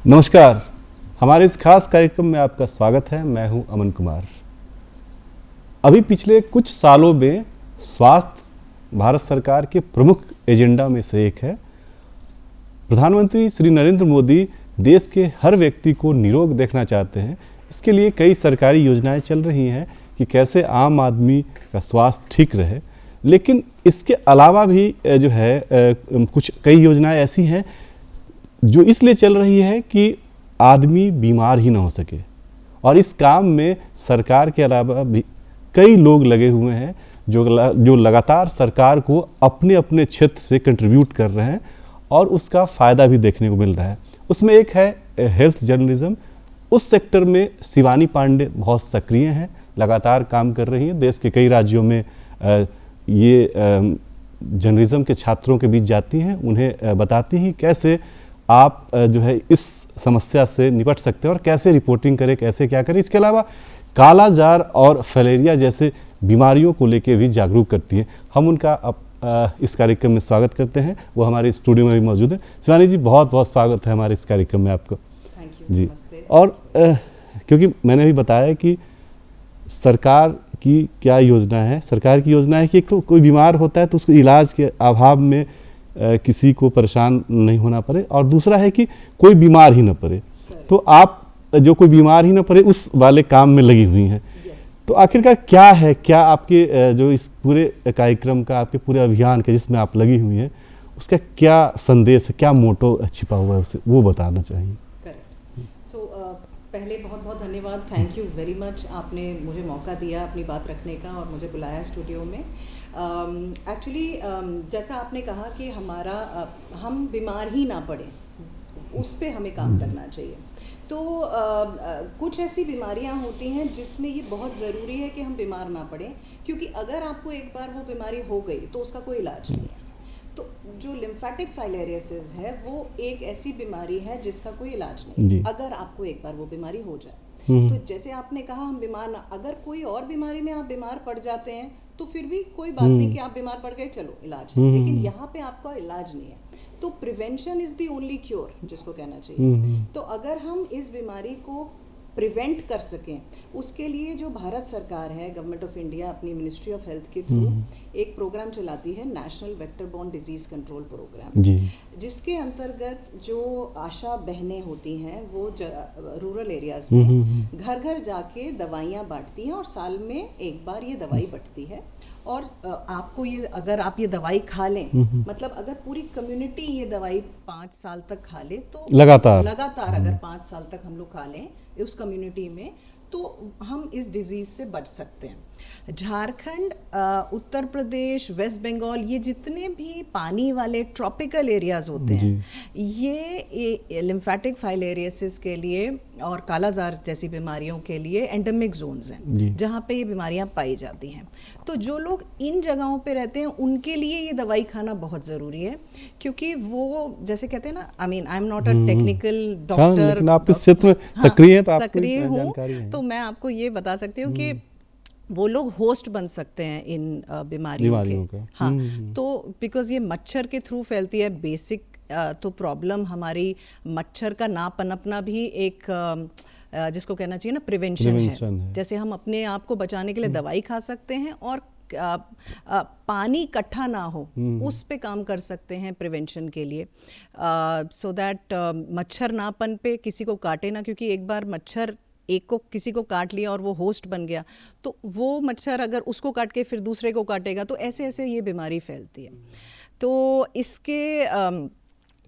नमस्कार, हमारे इस खास कार्यक्रम में आपका स्वागत है। मैं हूं अमन कुमार। अभी पिछले कुछ सालों में स्वास्थ्य भारत सरकार के प्रमुख एजेंडा में से एक है। प्रधानमंत्री श्री नरेंद्र मोदी देश के हर व्यक्ति को निरोग देखना चाहते हैं। इसके लिए कई सरकारी योजनाएं चल रही हैं कि कैसे आम आदमी का स्वास्थ्य ठीक रहे। लेकिन इसके अलावा भी जो है कुछ कई योजनाएं ऐसी हैं जो इसलिए चल रही है कि आदमी बीमार ही ना हो सके, और इस काम में सरकार के अलावा भी कई लोग लगे हुए हैं जो लगातार सरकार को अपने अपने क्षेत्र से कंट्रीब्यूट कर रहे हैं और उसका फ़ायदा भी देखने को मिल रहा है। उसमें एक है हेल्थ जर्नलिज्म। उस सेक्टर में शिवानी पांडे बहुत सक्रिय हैं, लगातार काम कर रही हैं। देश के कई राज्यों में ये जर्नलिज्म के छात्रों के बीच जाती हैं, उन्हें बताती हैं कैसे आप जो है इस समस्या से निपट सकते हैं और कैसे रिपोर्टिंग करें, कैसे क्या करें। इसके अलावा कालाजार और फलेरिया जैसे बीमारियों को लेकर भी जागरूक करती है। हम उनका इस कार्यक्रम में स्वागत करते हैं। वो हमारे स्टूडियो में भी मौजूद है। शिवानी जी, बहुत बहुत स्वागत है हमारे इस कार्यक्रम में आपको। थैंक यू जी। नमस्ते। और क्योंकि मैंने भी बताया कि सरकार की क्या योजना है। सरकार की योजना है कि एक तो कोई बीमार होता है तो उसको इलाज के अभाव में किसी को परेशान नहीं होना पड़े, और दूसरा है कि कोई बीमार ही ना पड़े। तो आप जो कोई बीमार ही ना पड़े उस वाले काम में लगी हुई हैं। तो आखिरकार क्या है, क्या आपके जो इस पूरे कार्यक्रम का, आपके पूरे अभियान का जिसमें आप लगी हुई हैं, उसका क्या संदेश है, क्या मोटो छिपा हुआ है, उसे वो बताना चाहिए। करेक्ट। सो पहले बहुत बहुत धन्यवाद, थैंक यू वेरी मच। आपने मुझे मौका दिया अपनी बात रखने का और मुझे बुलाया स्टूडियो में। एक्चुअली जैसा आपने कहा कि हम बीमार ही ना पड़े, उस पे हमें काम करना चाहिए। तो कुछ ऐसी बीमारियां होती हैं जिसमें ये बहुत ज़रूरी है कि हम बीमार ना पड़ें, क्योंकि अगर आपको एक बार वो बीमारी हो गई तो उसका कोई इलाज नहीं है। तो जो लिम्फेटिक फाइलेरियोसिस है वो एक ऐसी बीमारी है जिसका कोई इलाज नहीं है अगर आपको एक बार वो बीमारी हो जाए। तो जैसे आपने कहा हम बीमार ना, अगर कोई और बीमारी में आप बीमार पड़ जाते हैं तो फिर भी कोई बात नहीं कि आप बीमार पड़ गए, चलो इलाज है। लेकिन यहाँ पे आपका इलाज नहीं है। तो prevention is the only cure जिसको कहना चाहिए। तो अगर हम इस बीमारी को प्रिवेंट कर सकें, उसके लिए जो भारत सरकार है, गवर्नमेंट ऑफ इंडिया अपनी मिनिस्ट्री ऑफ हेल्थ के थ्रू एक प्रोग्राम चलाती है, national vector borne disease control programme, जिसके अंतर्गत जो आशा बहनें होती हैं वो रूरल एरियाज में घर घर जाके दवाइयाँ बांटती हैं, और साल में एक बार ये दवाई बंटती है। और आपको ये, अगर आप ये दवाई खा लें, मतलब अगर पूरी कम्युनिटी ये दवाई 5 साल तक खा ले, तो लगातार अगर 5 साल तक हम लोग खा लें उस कम्युनिटी में, तो हम इस डिजीज़ से बच सकते हैं। झारखंड, उत्तर प्रदेश, वेस्ट बंगाल, ये जितने भी पानी वाले ट्रॉपिकल एरियाज होते हैं, ये लिम्फेटिक फाइलेरियोसिस के लिए और कालाजार जैसी बीमारियों के लिए एंडेमिक जोन्स हैं जहाँ पे ये बीमारियाँ पाई जाती हैं। तो जो लोग इन जगहों पे रहते हैं उनके लिए ये दवाई खाना बहुत ज़रूरी है, क्योंकि वो जैसे कहते हैं ना, आई am not a technical doctor, आप इस क्षेत्र में सक्रिय हैं, तो आपको सक्रिय हूँ, जानकारी है। तो मैं आपको ये बता सकती हूँ कि वो लोग होस्ट बन सकते हैं इन बीमारियों के। हाँ, तो बिकॉज ये मच्छर के थ्रू फैलती है। बेसिक तो प्रॉब्लम हमारी मच्छर का ना पनपना भी एक जिसको कहना चाहिए ना प्रिवेंशन है। जैसे हम अपने आप को बचाने के लिए दवाई खा सकते हैं, और पानी इकट्ठा ना हो उस पे काम कर सकते हैं प्रिवेंशन के लिए, सो दैट मच्छर ना पनपे, किसी को काटे ना, क्योंकि एक बार मच्छर किसी को काट लिया और वो होस्ट बन गया, तो वो मच्छर अगर उसको काट के फिर दूसरे को काटेगा, तो ऐसे ऐसे ये बीमारी फैलती है। तो इसके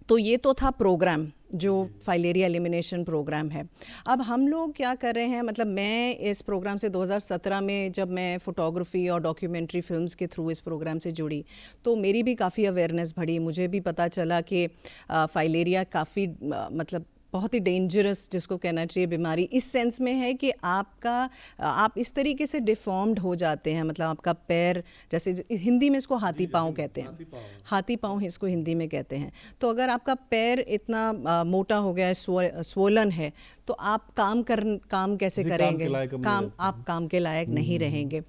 तो ये तो था प्रोग्राम जो फाइलेरिया एलिमिनेशन प्रोग्राम है। अब हम लोग क्या कर रहे हैं, मतलब मैं इस प्रोग्राम से 2017 में जब मैं फोटोग्राफी और डॉक्यूमेंट्री फिल्म्स के थ्रू इस प्रोग्राम से जुड़ी, तो मेरी भी काफ़ी अवेयरनेस बढ़ी। मुझे भी पता चला कि फाइलेरिया काफ़ी मतलब बहुत ही डेंजरस जिसको कहना चाहिए बीमारी इस सेंस में है कि आप इस तरीके से डिफॉर्म्ड हो जाते हैं, मतलब आपका पैर, जैसे हिंदी में इसको हाथी पाँव कहते हैं, हाथी पाँव इसको हिंदी में कहते हैं। तो अगर आपका पैर इतना मोटा हो गया है, स्वोलन है, तो आप काम कैसे करेंगे, आप काम के लायक नहीं रहेंगे।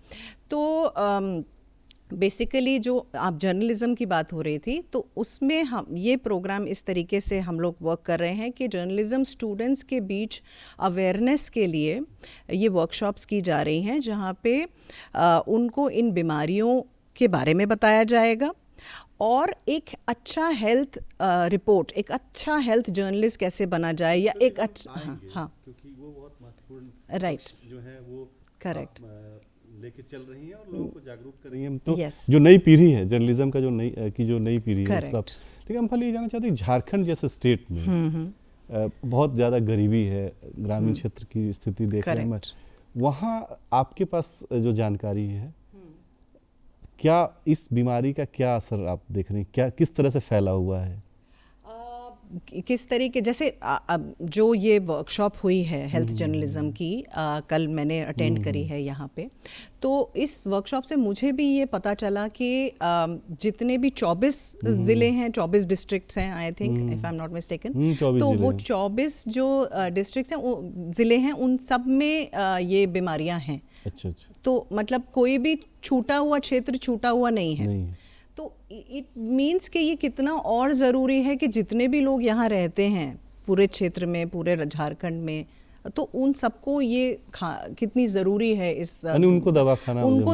तो बेसिकली जो आप जर्नलिज्म की बात हो रही थी, तो उसमें हम ये प्रोग्राम इस तरीके से हम लोग वर्क कर रहे हैं कि जर्नलिज्म स्टूडेंट्स के बीच अवेयरनेस के लिए ये वर्कशॉप्स की जा रही हैं, जहाँ पे उनको इन बीमारियों के बारे में बताया जाएगा और एक अच्छा हेल्थ रिपोर्ट, एक अच्छा हेल्थ जर्नलिस्ट कैसे बना जाए, या एक अच्छा हाँ क्योंकि वो बहुत महत्वपूर्ण राइट जो है वो करेक्ट लेके चल रही हैं और लोगों को जागरूक कर रही हैं। तो Yes. जो नई पीढ़ी है जर्नलिज्म का, जो नई पीढ़ी है उसका, Correct. लेकिन हम ये जानना चाहते हैं झारखंड जैसे स्टेट में बहुत ज़्यादा गरीबी है, ग्रामीण क्षेत्र की स्थिति देख रहे हैं, वहाँ आपके पास जो जानकारी है, क्या इस बीमारी का क्या असर आप देख रहे हैं, क्या किस तरह से फैला हुआ है? किस तरीके, जैसे जो ये वर्कशॉप हुई है हेल्थ जर्नलिज्म की, कल मैंने अटेंड करी है यहाँ पे, तो इस वर्कशॉप से मुझे भी ये पता चला कि जितने भी 24 ज़िले हैं, 24 डिस्ट्रिक्ट्स हैं I think, if I am not mistaken, तो वो 24 जो डिस्ट्रिक्ट्स हैं, ज़िले हैं, उन सब में ये बीमारियाँ हैं। अच्छा। तो मतलब कोई भी छूटा हुआ क्षेत्र छूटा हुआ नहीं है। तो इट मीन्स कि ये कितना और ज़रूरी है कि जितने भी लोग यहाँ रहते हैं पूरे क्षेत्र में, पूरे झारखंड में, तो उन सबको ये कितनी ज़रूरी है इस उनको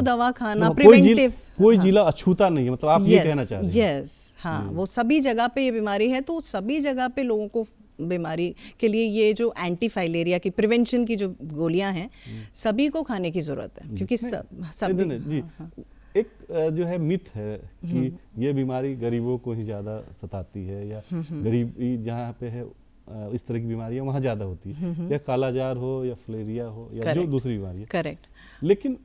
दवा खाना प्रिवेंटिव, कोई जिला अछूता नहीं है, मतलब आप ये कहना चाह रहे हैं? यस, हाँ, वो सभी जगह पे ये बीमारी है, तो सभी जगह पे लोगों को बीमारी के लिए ये जो एंटी फाइलेरिया की प्रिवेंशन की जो गोलियां हैं सभी को खाने की ज़रूरत है, क्योंकि एक जो है मिथ है कि ये बीमारी गरीबों को ही ज़्यादा सताती है, या गरीबी जहाँ पे है इस तरह की बीमारियाँ वहाँ ज़्यादा होती है, या कालाजार हो या फलेरिया हो या जो दूसरी बीमारी। करेक्ट। लेकिन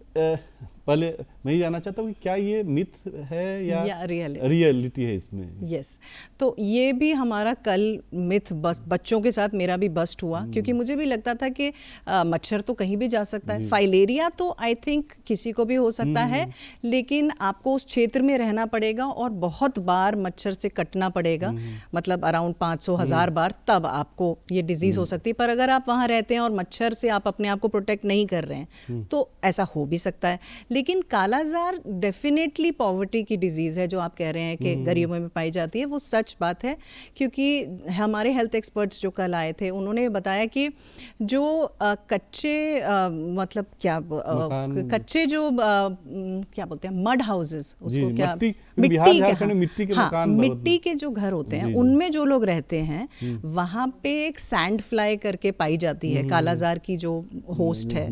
पहले मैं ये जानना चाहता हूँ कि क्या ये मिथ है या रियलिटी है इसमें? यस, तो ये भी हमारा कल मिथ बच्चों के साथ मेरा भी बस्ट हुआ, क्योंकि मुझे भी लगता था कि मच्छर तो कहीं भी जा सकता है, फाइलेरिया तो आई थिंक किसी को भी हो सकता है, लेकिन आपको उस क्षेत्र में रहना पड़ेगा और बहुत बार मच्छर से कटना पड़ेगा, मतलब अराउंड 500,000 बार, तब आपको ये डिजीज़ हो सकती है। पर अगर आप वहाँ रहते हैं और मच्छर से आप अपने आप को प्रोटेक्ट नहीं कर रहे हैं तो ऐसा हो भी सकता है। लेकिन कालाजार डेफिनेटली पॉवर्टी की डिजीज़ है, जो आप कह रहे हैं कि गरीबों में पाई जाती है, वो सच बात है, क्योंकि हमारे हेल्थ एक्सपर्ट्स जो कल आए थे उन्होंने बताया कि जो कच्चे मतलब क्या कच्चे जो क्या बोलते हैं मड हाउसेस, उसको क्या मिट्टी के जो घर होते हैं, उनमें जो लोग रहते हैं वहाँ पे एक सैंड फ्लाई करके पाई जाती है, कालाजार की जो होस्ट है,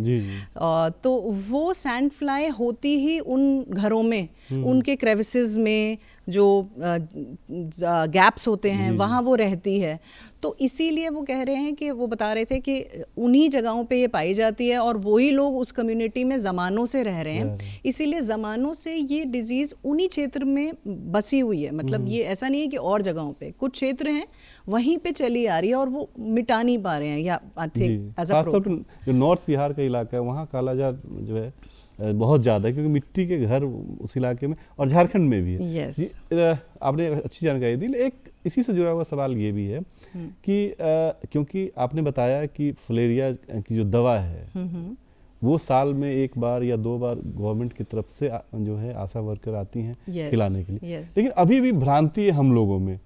तो वो सैंड फ्लाई होती ही उन घरों में, उनके क्रेविसेस में जो गैप्स होते हैं वहाँ वो रहती है। तो इसीलिए वो कह रहे हैं कि वो बता रहे थे कि उन्हीं जगहों पे ये पाई जाती है और वही लोग उस कम्युनिटी में ज़मानों से रह रहे हैं, इसीलिए ज़मानों से ये डिज़ीज़ उन्हीं क्षेत्र में बसी हुई है। मतलब ये ऐसा नहीं है कि और जगहों पे, कुछ क्षेत्र हैं वहीं पे चली आ रही है और वो मिटा नहीं पा रहे हैं, या आई थिंक एज अ जो नॉर्थ बिहार का इलाका है वहाँ कालाजार जो है बहुत ज़्यादा है, क्योंकि मिट्टी के घर उस इलाके में, और झारखंड में भी है। yes. आपने अच्छी जानकारी दी। एक इसी से जुड़ा हुआ सवाल ये भी है कि क्योंकि आपने बताया कि फलेरिया की जो दवा है वो साल में 1 बार या 2 बार गवर्नमेंट की तरफ से जो है आशा वर्कर आती हैं खिलाने के लिए, लेकिन अभी भी भ्रांति है हम लोगों में,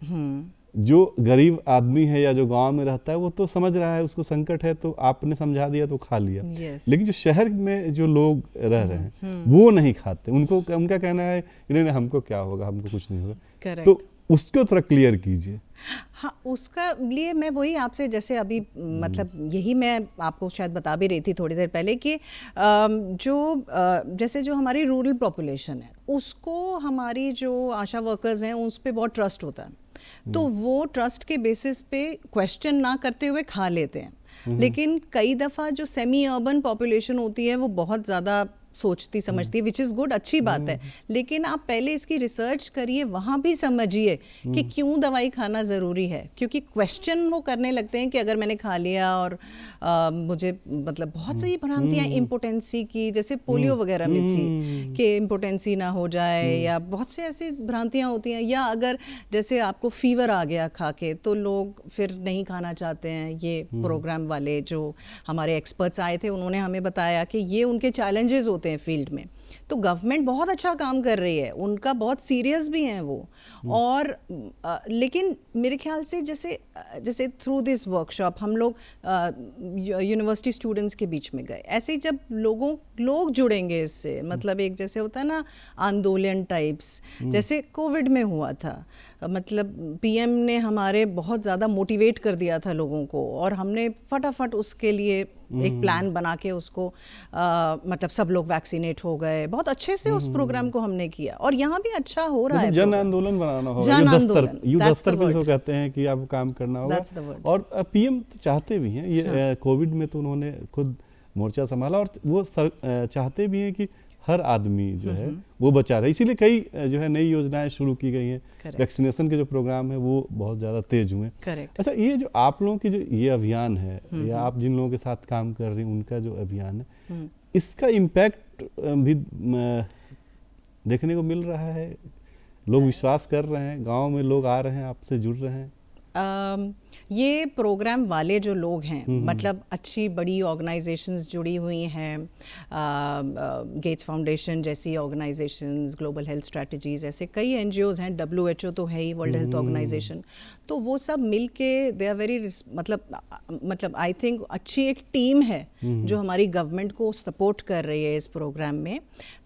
जो गरीब आदमी है या जो गांव में रहता है वो तो समझ रहा है उसको संकट है, तो आपने समझा दिया तो खा लिया। लेकिन जो शहर में जो लोग रह रहे हैं वो नहीं खाते, उनका कहना है नहीं हमको क्या होगा, हमको कुछ नहीं होगा। तो उसको थोड़ा क्लियर कीजिए। हाँ, उसका लिए मैं वही आपसे जैसे अभी मतलब यही मैं आपको शायद बता भी रही थी थोड़ी देर पहले कि जैसे जो हमारी रूरल पॉपुलेशन है उसको हमारी जो आशा वर्कर्स हैं उस पर बहुत ट्रस्ट होता है, तो वो ट्रस्ट के बेसिस पे क्वेश्चन ना करते हुए खा लेते हैं। लेकिन कई दफ़ा जो सेमी अर्बन पॉपुलेशन होती है वो बहुत ज़्यादा सोचती समझती है, विच इज़ गुड, अच्छी बात है, लेकिन आप पहले इसकी रिसर्च करिए, वहाँ भी समझिए कि क्यों दवाई खाना ज़रूरी है, क्योंकि क्वेश्चन वो करने लगते हैं कि अगर मैंने खा लिया और मुझे मतलब बहुत सी भ्रांतियाँ इम्पोटेंसी की, जैसे पोलियो वगैरह में थी कि इम्पोटेंसी ना हो जाए, या बहुत से ऐसी भ्रांतियाँ होती हैं, या अगर जैसे आपको फीवर आ गया खा के तो लोग फिर नहीं खाना चाहते हैं। ये प्रोग्राम वाले जो हमारे एक्सपर्ट्स आए थे उन्होंने हमें बताया कि ये उनके चैलेंजेस होते होते हैं फील्ड में, तो गवर्नमेंट बहुत अच्छा काम कर रही है, उनका बहुत सीरियस भी हैं वो। और लेकिन मेरे ख्याल से जैसे थ्रू दिस वर्कशॉप हम लोग यूनिवर्सिटी स्टूडेंट्स के बीच में गए, ऐसे ही जब लोग जुड़ेंगे इससे, मतलब एक जैसे होता है ना आंदोलन टाइप्स, जैसे कोविड में हुआ था, मतलब पीएम ने हमारे बहुत ज़्यादा मोटिवेट कर दिया था लोगों को, और हमने फटाफट उसके लिए एक प्लान बना के उसको मतलब सब लोग वैक्सीनेट हो गए, बहुत अच्छे से उस प्रोग्राम को हमने किया, और यहाँ भी अच्छा हो रहा है। जन आंदोलन बनाना होगा, युद्ध स्तर पे जिसको कहते हैं कि आपको काम करना होगा। और पीएम तो चाहते भी हैं ये, कोविड में तो उन्होंने खुद मोर्चा संभाला, और वो चाहते भी हैं कि हर आदमी जो है वो बचा रहे, इसीलिए कई जो है नई योजनाएं शुरू की गई हैं। वैक्सीनेशन के जो प्रोग्राम है वो बहुत ज़्यादा तेज हुए। अच्छा, ये जो आप लोगों की जो ये अभियान है, या आप जिन लोगों के साथ काम कर रही हैं उनका जो अभियान है, इसका इम्पैक्ट भी देखने को मिल रहा है? लोग विश्वास कर रहे हैं, गाँव में लोग आ रहे हैं, आपसे जुड़ रहे हैं? ये प्रोग्राम वाले जो लोग हैं, मतलब अच्छी बड़ी ऑर्गेनाइजेशंस जुड़ी हुई हैं, गेट्स फाउंडेशन जैसी ऑर्गेनाइजेशंस, ग्लोबल हेल्थ स्ट्रेटजीज, ऐसे कई एनजीओज हैं, WHO तो है ही, वर्ल्ड हेल्थ ऑर्गेनाइजेशन, तो वो सब मिलके दे आर वेरी मतलब आई थिंक अच्छी एक टीम है जो हमारी गवर्नमेंट को सपोर्ट कर रही है इस प्रोग्राम में।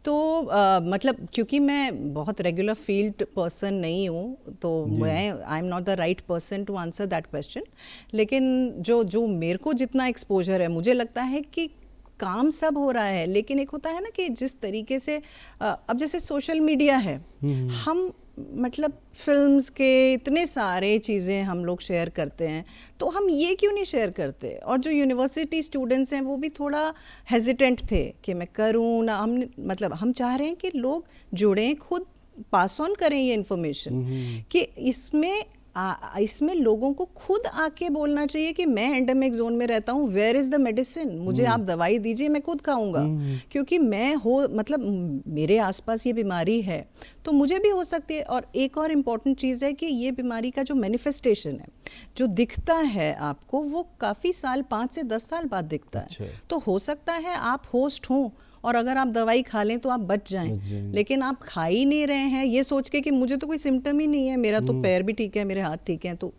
तो मतलब क्योंकि मैं बहुत रेगुलर फील्ड पर्सन नहीं हूँ, तो मैं I am not the right person to answer that question, लेकिन जो मेरे को जितना एक्सपोजर है, मुझे लगता है कि काम सब हो रहा है, लेकिन एक होता है ना कि जिस तरीके से अब जैसे सोशल मीडिया है, हम मतलब फिल्म्स के इतने सारे चीज़ें हम लोग शेयर करते हैं, तो हम ये क्यों नहीं शेयर करते? और जो यूनिवर्सिटी स्टूडेंट्स हैं वो भी थोड़ा हेजिटेंट थे कि मैं करूँ ना, हम चाह रहे हैं कि लोग जुड़ें, खुद पास ऑन करें ये इन्फॉर्मेशन, कि इसमें लोगों को खुद आके बोलना चाहिए कि मैं एंडेमिक जोन में रहता हूँ, वेयर इज़ द मेडिसिन, मुझे आप दवाई दीजिए, मैं खुद खाऊंगा, क्योंकि मतलब मेरे आसपास ये बीमारी है तो मुझे भी हो सकती है। और एक और इम्पॉर्टेंट चीज़ है कि ये बीमारी का जो मैनिफेस्टेशन है, जो दिखता है आपको, वो काफ़ी साल, 5 से 10 साल बाद दिखता है। तो हो सकता है आप होस्ट हों और अगर आप दवाई खा लें तो आप बच जाएं, लेकिन आप खा ही नहीं रहे हैं ये सोच के कि मुझे तो कोई सिम्टम ही नहीं है, मेरा तो पैर भी ठीक है, मेरे हाथ ठीक हैं, तो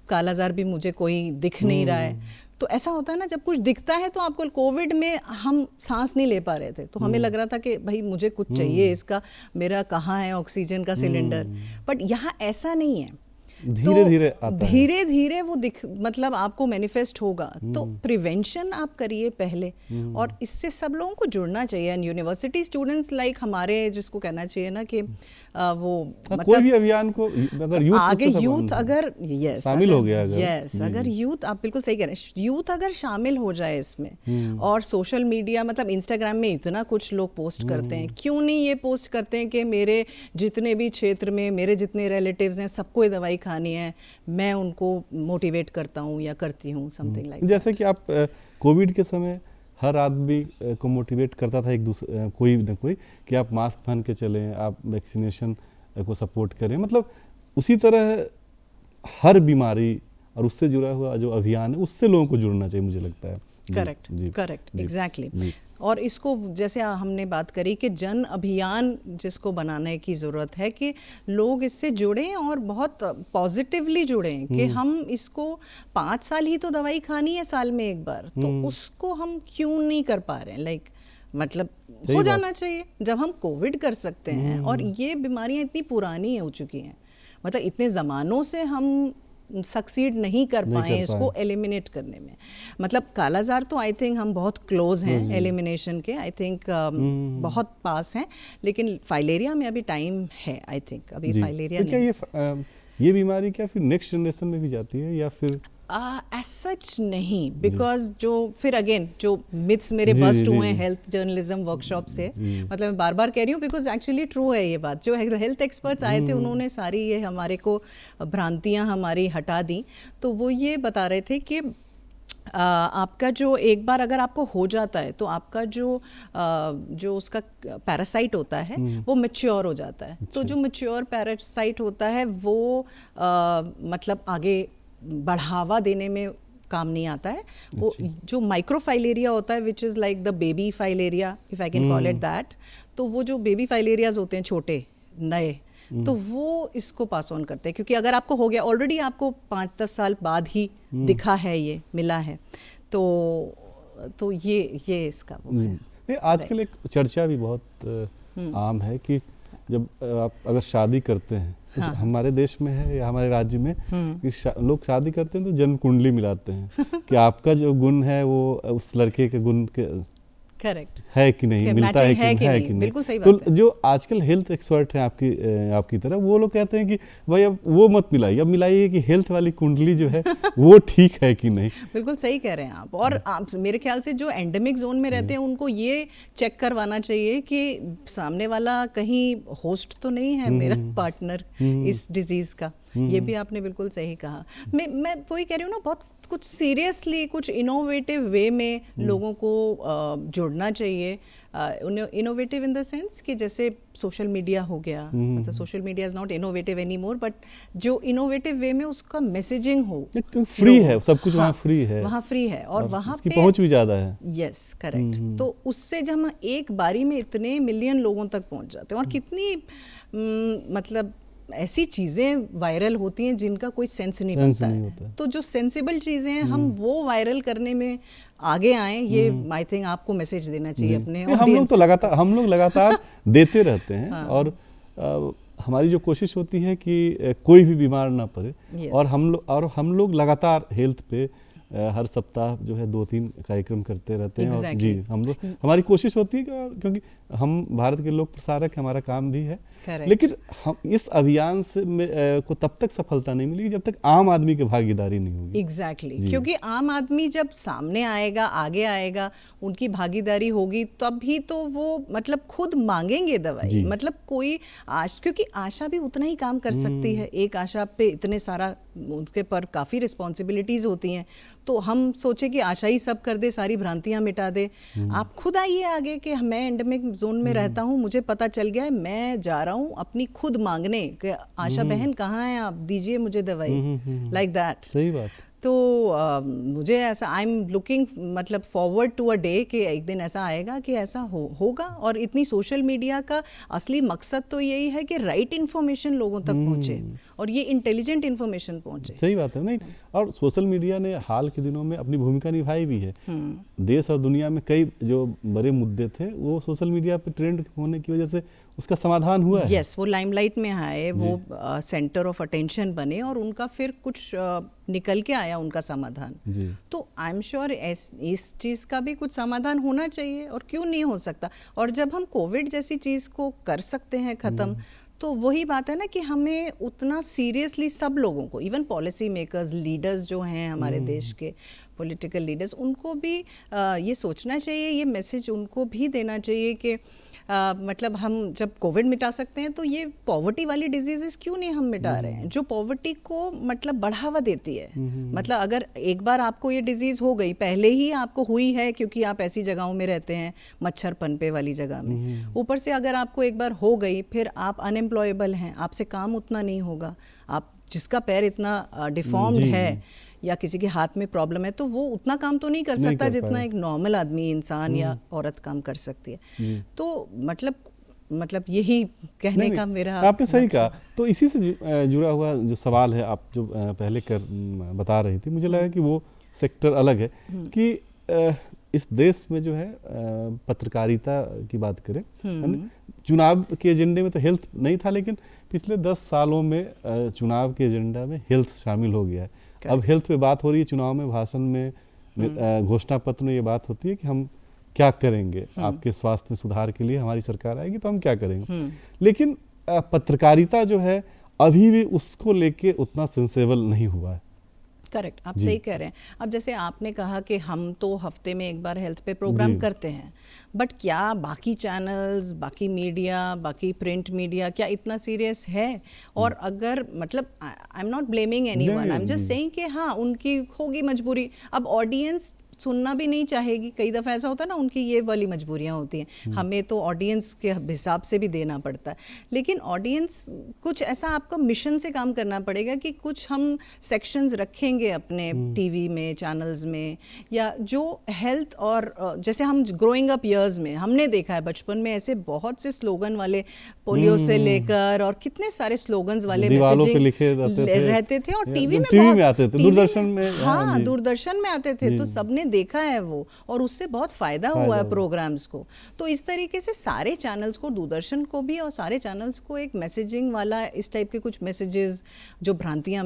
कालाजार भी मुझे कोई दिख नहीं रहा है। तो ऐसा होता है ना, जब कुछ दिखता है, तो आपको कोविड में हम सांस नहीं ले पा रहे थे, तो हमें लग रहा था कि भाई मुझे कुछ चाहिए इसका, मेरा कहाँ है ऑक्सीजन का सिलेंडर, बट यहाँ ऐसा नहीं है। धीरे धीरे वो मतलब आपको मैनिफेस्ट होगा। तो प्रिवेंशन आप करिए पहले, और इससे सब लोगों को जुड़ना चाहिए। एंड यूनिवर्सिटी स्टूडेंट्स लाइक हमारे, जिसको कहना चाहिए ना कि वो मतलब कोई भी अभियान को अगर यूथ आगे यूथ अगर शामिल हो गया, अगर यूथ, आप बिल्कुल सही कह रहे हैं, यूथ अगर शामिल हो जाए इसमें, और सोशल मीडिया मतलब इंस्टाग्राम में इतना कुछ लोग पोस्ट करते हैं, क्यों नहीं ये पोस्ट करते हैं कि मेरे जितने भी क्षेत्र में मेरे जितने रिलेटिव्स हैं सबको ये दवाई खानी है, मैं उनको मोटिवेट करता हूँ या करती हूँ, समथिंग लाइक। जैसे कि आप कोविड के समय हर आदमी को मोटिवेट करता था एक दूसरे, कोई ना कोई, कि आप मास्क पहन के चलें, आप वैक्सीनेशन को सपोर्ट करें, मतलब उसी तरह हर बीमारी और उससे जुड़ा हुआ जो अभियान है उससे लोगों को जुड़ना चाहिए, मुझे लगता है। Correct, exactly. और इसको जैसे हमने बात करी कि जन अभियान जिसको बनाने की ज़रूरत है, कि लोग इससे जुड़ें और बहुत पॉजिटिवली जुड़ें, कि हम इसको 5 साल ही तो दवाई खानी है साल में एक बार, तो उसको हम क्यों नहीं कर पा रहे हैं? मतलब हो जाना चाहिए जब हम कोविड कर सकते हैं। और ये बीमारियां इतनी पुरानी हो चुकी हैं, मतलब इतने ज़मानों से हम सक्सीड नहीं कर पाए इसको एलिमिनेट करने में। मतलब कालाजार तो आई थिंक हम बहुत क्लोज हैं एलिमिनेशन के, आई थिंक बहुत पास हैं, लेकिन फाइलेरिया में अभी टाइम है, आई थिंक अभी फाइलेरिया तो क्या ये बीमारी क्या फिर नेक्स्ट जनरेशन में भी जाती है या फिर एज सच नहीं? बिकॉज जो फिर अगेन जो मिथ्स मेरे बस्ट हुए हेल्थ जर्नलिज्म वर्कशॉप से, मतलब मैं बार बार कह रही हूँ बिकॉज एक्चुअली ट्रू है ये बात। जो हेल्थ एक्सपर्ट्स आए थे उन्होंने सारी ये हमारे को भ्रांतियाँ हमारी हटा दी। तो वो ये बता रहे थे कि आपका जो एक बार अगर आपको हो जाता है तो आपका जो उसका पैरासाइट होता है वो मैच्योर हो जाता है। तो जो मैच्योर पैरासाइट होता है वो मतलब आगे बढ़ावा देने में काम नहीं आता है। वो जो माइक्रोफाइलेरिया होता है which is like the baby filaria, if I can call it that, तो वो जो बेबी फाइलेरियाज होते हैं छोटे नए, तो वो इसको पास ऑन करते हैं, क्योंकि अगर आपको हो गया ऑलरेडी, आपको 5-10 साल बाद ही दिखा है, ये मिला है, तो ये इसका वो है। नहीं, आजकल एक चर्चा भी बहुत आम है कि जब आप अगर शादी करते हैं तो हमारे देश में है या हमारे राज्य में कि लोग शादी करते हैं तो जन्म कुंडली मिलाते हैं कि आपका जो गुण है वो उस लड़के के गुण के करेक्ट है कि नहीं, मिलता है कि नहीं। बिल्कुल सही तो बात है। जो आजकल हेल्थ एक्सपर्ट हैं आपकी तरह, वो लोग कहते हैं कि भाई अब वो मत मिलाइए, अब मिलाइए कि हेल्थ वाली कुंडली जो है वो ठीक है कि नहीं। बिल्कुल सही कह रहे हैं आप। और आप मेरे ख्याल से जो एंडेमिक जोन में रहते हैं उनको ये चेक करवाना चाहिए कि सामने वाला कहीं होस्ट तो नहीं है मेरा पार्टनर इस डिजीज का। ये भी आपने बिल्कुल सही कहा। मैं वही कह रही हूँ ना, बहुत कुछ सीरियसली, कुछ इनोवेटिव वे में लोगों को जोड़ना चाहिए। इनोवेटिव इन द सेंस कि जैसे सोशल मीडिया हो गया, मतलब social media is not innovative any more, but जो इनोवेटिव वे में उसका मैसेजिंग हो, फ्री है सब कुछ, वहाँ फ्री है, वहाँ फ्री है और वहाँ इसकी पे पहुँच भी ज़्यादा है। Yes correct. तो उससे जब हम एक बारी में इतने मिलियन लोगों तक पहुँच जाते हैं, और कितनी मतलब ऐसी चीज़ें वायरल होती हैं जिनका कोई सेंस नहीं बनता है, तो जो सेंसिबल चीज़ें हैं हम वो वायरल करने में आगे आए, ये आई थिंक आपको मैसेज देना चाहिए अपने ऑडियंस। हम लोग लगातार देते रहते हैं और हमारी जो कोशिश होती है कि कोई भी बीमार ना पड़े, और हम लोग लगातार हेल्थ पे हर सप्ताह जो है 2-3 कार्यक्रम करते रहते हैं। और जी, हम लोग, हमारी कोशिश होती है कि क्योंकि हम भारत के लोक प्रसारक, हमारा काम भी है, लेकिन हम इस अभियान से को तब तक सफलता नहीं मिलेगी जब तक आम आदमी की भागीदारी नहीं होगी। एग्जैक्टली क्योंकि आम आदमी जब सामने आएगा, आगे आएगा, उनकी भागीदारी होगी, तभी तो वो मतलब खुद मांगेंगे दवाई। मतलब कोई क्योंकि आशा भी उतना ही काम कर सकती है। एक आशा पे इतने सारा, उनके पर काफ़ी रिस्पॉन्सिबिलिटीज होती हैं, तो हम सोचे कि आशा ही सब कर दे, सारी भ्रांतियां मिटा दे। आप खुद आइए आगे कि मैं एंडेमिक जोन में रहता हूँ, मुझे पता चल गया है, मैं जा रहा हूँ अपनी खुद मांगने कि आशा बहन कहाँ है, आप दीजिए मुझे दवाई, लाइक दैट। सही बात। तो मुझे ऐसा, आई एम लुकिंग मतलब फॉरवर्ड टू अ डे कि एक दिन ऐसा आएगा कि ऐसा होगा। और इतनी सोशल मीडिया का असली मकसद तो यही है कि राइट इन्फॉर्मेशन लोगों तक पहुंचे और ये इंटेलिजेंट इन्फॉर्मेशन पहुंचे। सही बात है। नहीं, और सोशल मीडिया ने हाल के दिनों में अपनी भूमिका निभाई भी है। देश और दुनिया में कई जो बड़े मुद्दे थे वो सोशल मीडिया पे ट्रेंड होने की वजह से उसका समाधान हुआ है। यस, वो लाइमलाइट में आए, वो सेंटर ऑफ अटेंशन बने और उनका फिर कुछ निकल के आया उनका समाधान। तो आई एम श्योर इस चीज़ का भी कुछ समाधान होना चाहिए, और क्यों नहीं हो सकता। और जब हम कोविड जैसी चीज़ को कर सकते हैं ख़त्म, तो वही बात है ना कि हमें उतना सीरियसली सब लोगों को, इवन पॉलिसी मेकर्स, लीडर्स जो हैं हमारे देश के, पॉलिटिकल लीडर्स, उनको भी ये सोचना चाहिए, ये मैसेज उनको भी देना चाहिए कि मतलब हम जब कोविड मिटा सकते हैं तो ये पॉवर्टी वाली डिजीजेस क्यों नहीं हम मिटा रहे हैं, जो पॉवर्टी को मतलब बढ़ावा देती है। मतलब अगर एक बार आपको ये डिजीज़ हो गई, पहले ही आपको हुई है क्योंकि आप ऐसी जगहों में रहते हैं, मच्छर पनपे वाली जगह में, ऊपर से अगर आपको एक बार हो गई, फिर आप अनएम्प्लॉयबल हैं, आपसे काम उतना नहीं होगा, आप जिसका पैर इतना डिफॉर्म्ड है या किसी के हाथ में प्रॉब्लम है, तो वो उतना काम तो नहीं कर सकता जितना एक नॉर्मल आदमी, इंसान या औरत काम कर सकती है। तो मतलब यही कहने का मेरा। आपने सही कहा। तो इसी से जुड़ा हुआ जो सवाल है, आप जो पहले बता रही थी, मुझे लगा कि वो सेक्टर अलग है कि इस देश में जो है पत्रकारिता की बात करें, चुनाव के एजेंडे में तो हेल्थ नहीं था, लेकिन पिछले 10 सालों में चुनाव के एजेंडा में हेल्थ शामिल हो गया है। अब हेल्थ पे बात हो रही है, चुनाव में, भाषण में, घोषणा पत्र में ये बात होती है कि हम क्या करेंगे, आपके स्वास्थ्य में सुधार के लिए हमारी सरकार आएगी तो हम क्या करेंगे। लेकिन पत्रकारिता जो है अभी भी उसको लेके उतना सेंसेबल नहीं हुआ है। करेक्ट, आप सही कह रहे हैं। अब जैसे आपने कहा कि हम तो हफ्ते में एक बार हेल्थ पे प्रोग्राम करते हैं, बट क्या बाकी चैनल्स, बाकी मीडिया, बाकी प्रिंट मीडिया क्या इतना सीरियस है? और अगर मतलब आई am not blaming anyone, I am just saying कि हाँ, उनकी होगी मजबूरी। अब ऑडियंस सुनना भी नहीं चाहेगी। कई दफ़ा ऐसा होता है ना, उनकी ये वाली मजबूरियाँ होती हैं, हमें तो ऑडियंस के हिसाब से भी देना पड़ता है। लेकिन ऑडियंस कुछ ऐसा आपका मिशन से काम करना पड़ेगा कि कुछ हम सेक्शंस रखेंगे अपने टीवी में, चैनल्स में, या जो हेल्थ और जैसे हम ग्रोइंग अप ईयर्स में हमने देखा है बचपन में ऐसे बहुत से स्लोगन वाले, पोलियो से लेकर और कितने सारे स्लोगन्स वाले मैसेजिंग रहते थे, और टीवी में आते थे, दूरदर्शन में, हाँ दूरदर्शन में आते थे, तो सबने देखा है वो, और उससे बहुत फायदा हुआ है प्रोग्राम्स को। तो इस तरीके से सारे चैनल्स को, दूरदर्शन को भी और सारे चैनल्स को एक मैसेजिंग वाला इस टाइप के कुछ मैसेजेस, जो भ्रांतियां,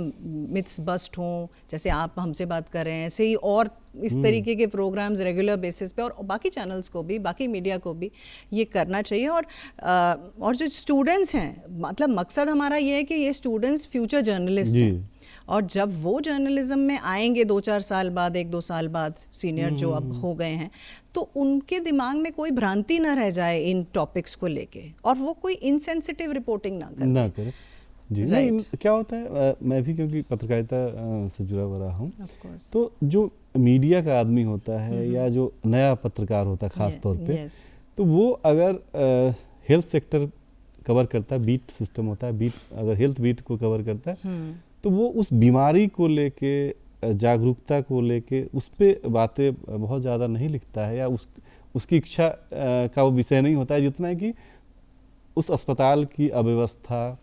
मिथ्स बस्ट हों, जैसे आप हमसे बात कर रहे हैं, ऐसे ही और इस तरीके के प्रोग्राम्स रेगुलर बेसिस पे, और बाकी चैनल्स को भी, बाकी मीडिया को भी ये करना चाहिए। और जो स्टूडेंट्स हैं, मतलब मकसद हमारा ये है कि ये स्टूडेंट्स फ्यूचर जर्नलिस्ट हैं, और जब वो जर्नलिज्म में आएंगे 2-4 साल बाद, 1-2 साल बाद, सीनियर जो अब हो गए हैं, तो उनके दिमाग में कोई भ्रांति ना रह जाए इन टॉपिक्स को लेके, और वो कोई इनसेंसिटिव रिपोर्टिंग ना करे। जी नहीं, क्या होता है, मैं भी क्योंकि पत्रकारिता से जुड़ा हुआ रहा हूँ, तो जो मीडिया का आदमी होता है या जो नया पत्रकार होता है खास तौर पे, तो वो अगर हेल्थ सेक्टर कवर करता है, बीट सिस्टम होता है, बीट, अगर हेल्थ बीट को कवर करता है, तो वो उस बीमारी को लेके, जागरूकता को लेके, उस पे बातें बहुत ज़्यादा नहीं लिखता है, या उसकी इच्छा का वो विषय नहीं होता है, जितना है कि उस अस्पताल की अव्यवस्था,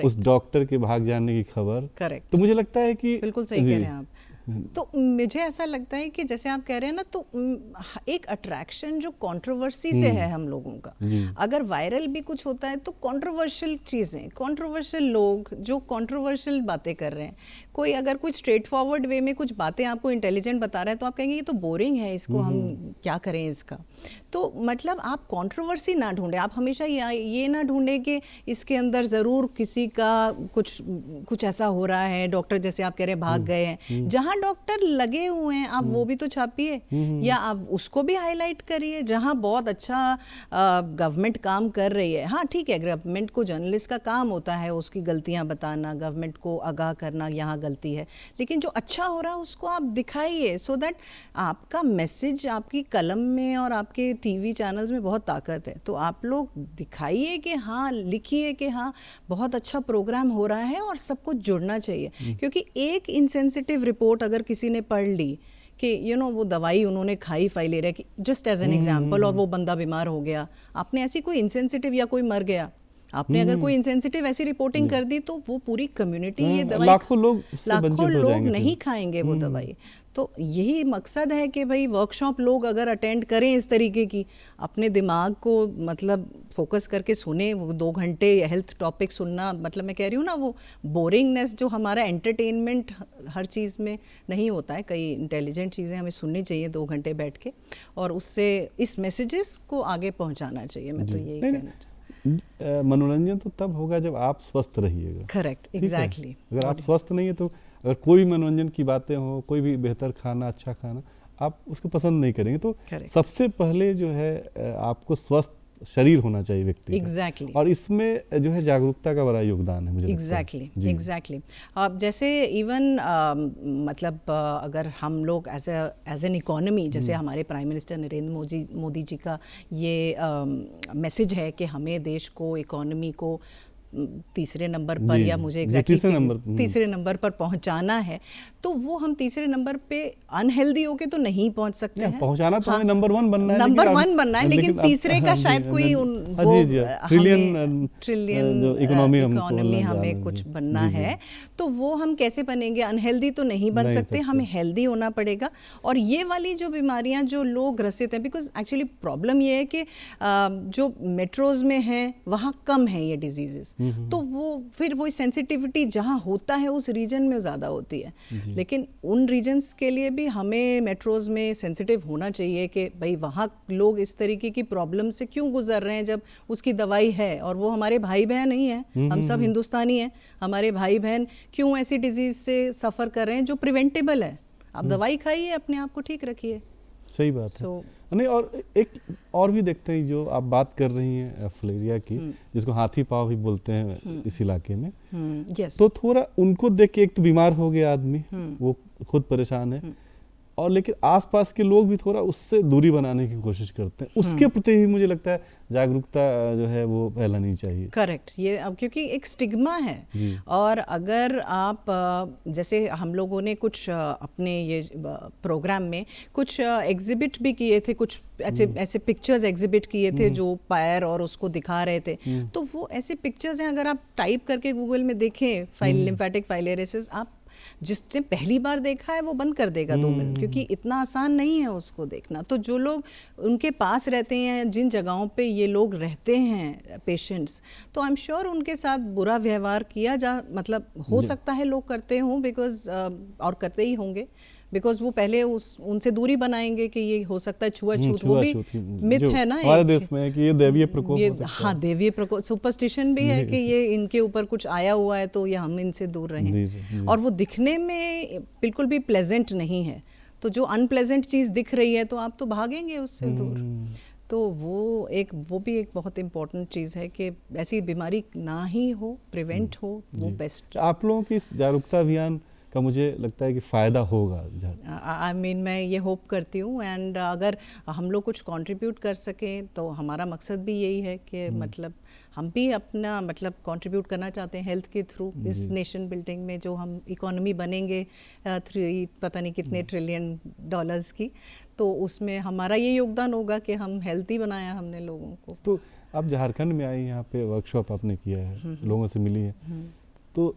उस डॉक्टर के भाग जाने की खबर। तो मुझे लगता है कि बिल्कुल सही कह रहे हैं आप। तो मुझे ऐसा लगता है कि जैसे आप कह रहे हैं ना, तो एक अट्रैक्शन जो कंट्रोवर्सी से है हम लोगों का, अगर वायरल भी कुछ होता है तो कंट्रोवर्शियल चीज़ें, कंट्रोवर्शियल लोग जो कंट्रोवर्शियल बातें कर रहे हैं, कोई अगर कोई स्ट्रेट फॉरवर्ड वे में कुछ बातें आपको इंटेलिजेंट बता रहा है, तो आप कहेंगे ये तो बोरिंग है, इसको हम क्या करें इसका। तो मतलब आप कंट्रोवर्सी ना ढूंढें, आप हमेशा ये ना ढूंढें कि इसके अंदर ज़रूर किसी का कुछ ऐसा हो रहा है, डॉक्टर जैसे आप कह रहे हैं भाग गए हैं, जहाँ डॉक्टर लगे हुए हैं आप वो भी तो छापिए, या आप उसको भी हाईलाइट करिए। जहाँ बहुत अच्छा गवर्नमेंट काम कर रही है, हाँ ठीक है, गवर्नमेंट को, जर्नलिस्ट का काम होता है उसकी गलतियाँ बताना, गवर्नमेंट को आगाह करना यहाँ गलती है, लेकिन जो अच्छा हो रहा है उसको आप दिखाइए, सो दैट आपका मैसेज, आपकी कलम में और आपके टीवी चैनल्स में बहुत ताकत है। तो आप लोग दिखाइए कि हाँ, लिखिए कि हाँ बहुत अच्छा प्रोग्राम हो रहा है और सबको जुड़ना चाहिए। क्योंकि एक इनसेंसिटिव रिपोर्ट अगर किसी ने पढ़ ली कि वो दवाई उन्होंने खाई फाइलेरिया रहा कि जस्ट एज एन एग्जाम्पल, और वो बंदा बीमार हो गया, आपने ऐसी कोई इनसेंसिटिव, या कोई मर गया, आपने अगर कोई इनसेंसिटिव ऐसी रिपोर्टिंग कर दी, तो वो पूरी कम्युनिटी ये दवाई, लाखों लोग नहीं खाएंगे वो दवाई। तो यही मकसद है कि भाई वर्कशॉप लोग अगर अटेंड करें इस तरीके की, अपने दिमाग को मतलब फोकस करके सुने, वो 2 घंटे हेल्थ टॉपिक सुनना, मतलब मैं कह रही हूँ ना, वो बोरिंगनेस जो हमारा एंटरटेनमेंट हर चीज़ में नहीं होता है, कई इंटेलिजेंट चीज़ें हमें सुननी चाहिए 2 घंटे बैठ के, और उससे इस मैसेजेस को आगे पहुँचाना चाहिए। मैं तो यही कहना चाहूँ। मनोरंजन तो तब होगा जब आप स्वस्थ रहिएगा। Correct, exactly. अगर आप स्वस्थ नहीं है, तो अगर कोई मनोरंजन की बातें हो, कोई भी बेहतर खाना, अच्छा खाना, आप उसको पसंद नहीं करेंगे। तो सबसे पहले जो है आपको स्वस्थ शरीर होना चाहिए व्यक्ति एग्जैक्टली, और इसमें जो है जागरूकता का बड़ा योगदान है मुझे एग्जैक्टली। अब जैसे इवन मतलब अगर हम लोग एज एन इकोनॉमी, जैसे हमारे प्राइम मिनिस्टर नरेंद्र मोदी जी का ये मैसेज है कि हमें देश को, इकोनॉमी को तीसरे नंबर पर, या मुझे एग्जैक्टली तीसरे नंबर पर पहुंचाना है, तो वो हम तीसरे नंबर पे अनहेल्दी होके तो नहीं पहुंच सकते हैं। पहुंचाना तो हमें नंबर 1 बनना है, लेकिन तीसरे का शायद कोई ट्रिलियन जो इकोनॉमी हमें कुछ बनना है, तो वो हम कैसे बनेंगे? अनहेल्दी तो नहीं बन सकते, हमें हेल्दी होना पड़ेगा। और ये वाली जो बीमारियां जो लोग ग्रसित हैं, बिकॉज एक्चुअली प्रॉब्लम ये है कि जो मेट्रोज में है वहाँ कम है ये डिजीजेस, तो वो फिर वो सेंसिटिविटी जहाँ होता है उस रीजन में ज़्यादा होती है। लेकिन उन रीजन्स के लिए भी हमें मेट्रोज में सेंसिटिव होना चाहिए कि भाई वहाँ लोग इस तरीके की प्रॉब्लम से क्यों गुजर रहे हैं, जब उसकी दवाई है, और वो हमारे भाई बहन नहीं है, हम सब हिंदुस्तानी हैं, हमारे भाई बहन क्यों ऐसी डिजीज से सफ़र कर रहे हैं जो प्रिवेंटेबल है। आप दवाई खाइए, अपने आप को ठीक रखिए। सही बात है। नहीं, और एक और भी देखते हैं, जो आप बात कर रही हैं फलेरिया की, जिसको हाथी पाँव भी बोलते हैं इस इलाके में, तो थोड़ा उनको देख के, एक तो बीमार हो गया आदमी, वो खुद परेशान है, और लेकिन आसपास के लोग भी थोड़ा उससे दूरी बनाने की कोशिश करते हैं। उसके प्रति भी मुझे लगता है जागरूकता जो है वो फैलानी चाहिए। करेक्ट, ये अब क्योंकि एक स्टिग्मा है। जी। और अगर आप जैसे हम लोगों ने कुछ अपने ये प्रोग्राम में कुछ एग्जिबिट भी किए थे, कुछ ऐसे पिक्चर्स एग्जिबिट किए थे जो पैर और उसको दिखा रहे थे। तो वो ऐसे पिक्चर्स हैं, अगर आप टाइप करके गूगल में देखें लिम्फेटिक फाइलेरिसिस, आप जिसने पहली बार देखा है वो बंद कर देगा 2 मिनट, क्योंकि इतना आसान नहीं है उसको देखना। तो जो लोग उनके पास रहते हैं, जिन जगहों पे ये लोग रहते हैं पेशेंट्स, तो आई एम श्योर उनके साथ बुरा व्यवहार किया मतलब हो सकता है लोग करते हों, बिकॉज और करते ही होंगे, बिकॉज वो पहले उनसे दूरी बनाएंगे कि ये हो सकता है छुआछूत, वो भी मिथ है ना हमारे देश में है कि ये दैवीय प्रकोप हो सकता है। हाँ, दैवीय प्रकोप, सुपरस्टिशन भी है कि ये इनके ऊपर कुछ आया हुआ है तो ये हम इनसे दूर रहें। और वो दिखने में बिल्कुल भी प्लेजेंट नहीं है, तो जो अनप्लेजेंट चीज़ दिख रही है तो आप तो भागेंगे उससे दूर। तो वो भी एक बहुत इम्पोर्टेंट चीज़ है कि ऐसी बीमारी ना ही हो, प्रिवेंट हो, वो बेस्ट। आप लोगों की इस जागरूकता अभियान का मुझे लगता है कि फ़ायदा होगा। आई मीन मैं ये होप करती हूँ, एंड अगर हम लोग कुछ कंट्रीब्यूट कर सकें तो हमारा मकसद भी यही है कि मतलब हम भी अपना मतलब कंट्रीब्यूट करना चाहते हैं हेल्थ के थ्रू इस नेशन बिल्डिंग में, जो हम इकोनॉमी बनेंगे 3 पता नहीं कितने ट्रिलियन डॉलर्स की, तो उसमें हमारा ये योगदान होगा कि हम हेल्थी बनाया हमने लोगों को। तो आप झारखंड में आई, यहाँ पे वर्कशॉप आपने किया है, लोगों से मिली है, तो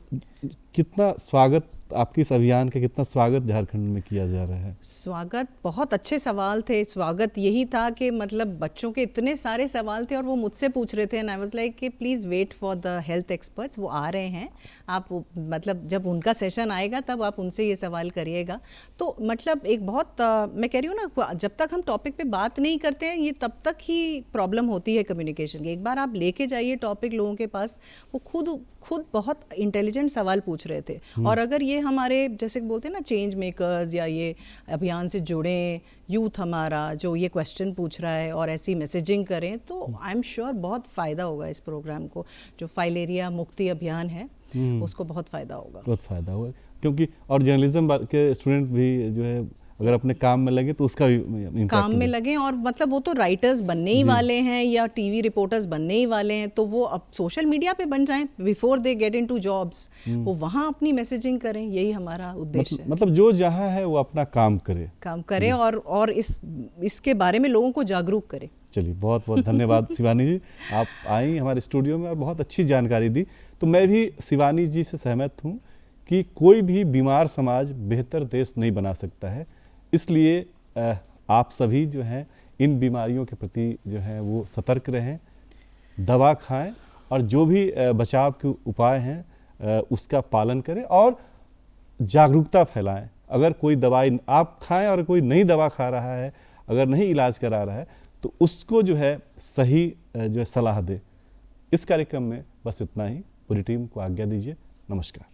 कितना स्वागत आपके इस अभियान का, कितना स्वागत झारखंड में किया जा रहा है? स्वागत, बहुत अच्छे सवाल थे। स्वागत यही था कि मतलब बच्चों के इतने सारे सवाल थे और वो मुझसे पूछ रहे थे, एंड आई वाज लाइक कि please wait for the health experts, वो आ रहे हैं, आप मतलब जब उनका सेशन आएगा तब आप उनसे ये सवाल करिएगा। तो मतलब एक बहुत मैं कह रही हूँ ना, जब तक हम टॉपिक पे बात नहीं करते हैं ये तब तक ही प्रॉब्लम होती है कम्युनिकेशन की। एक बार आप लेके जाइए टॉपिक लोगों के पास, वो खुद बहुत इंटेलिजेंट सवाल पूछ रहे थे। और अगर ये हमारे जैसे बोलते हैं ना चेंज मेकर्स, या ये अभियान से जुड़े यूथ हमारा जो ये क्वेश्चन पूछ रहा है और ऐसी मैसेजिंग करें, तो आई एम श्योर बहुत फ़ायदा होगा इस प्रोग्राम को। जो फाइलेरिया मुक्ति अभियान है उसको बहुत फ़ायदा होगा। बहुत फ़ायदा होगा, क्योंकि और जर्नलिज्म के स्टूडेंट भी जो है अगर अपने काम में लगे तो उसका भी काम में लगे, और मतलब वो तो राइटर्स बनने ही वाले हैं या टीवी रिपोर्टर्स बनने ही वाले हैं, तो वो अब सोशल मीडिया पे बन जाएं before they get into jobs, वो वहाँ अपनी मैसेजिंग करें, यही हमारा उद्देश्य है। मतलब जो जहाँ है वो अपना काम करे और इसके बारे में लोगों को जागरूक करे। चलिए, बहुत बहुत धन्यवाद शिवानी जी, आप आई हमारे स्टूडियो में और बहुत अच्छी जानकारी दी। तो मैं भी शिवानी जी से सहमत हूँ कि कोई भी बीमार समाज बेहतर देश नहीं बना सकता है, इसलिए आप सभी जो हैं इन बीमारियों के प्रति जो है वो सतर्क रहें, दवा खाएं और जो भी बचाव के उपाय हैं उसका पालन करें और जागरूकता फैलाएं। अगर कोई दवाई आप खाएं और कोई नई दवा खा रहा है, अगर नहीं इलाज करा रहा है, तो उसको जो है सही जो है सलाह दे। इस कार्यक्रम में बस इतना ही। पूरी टीम को आज्ञा दीजिए। नमस्कार।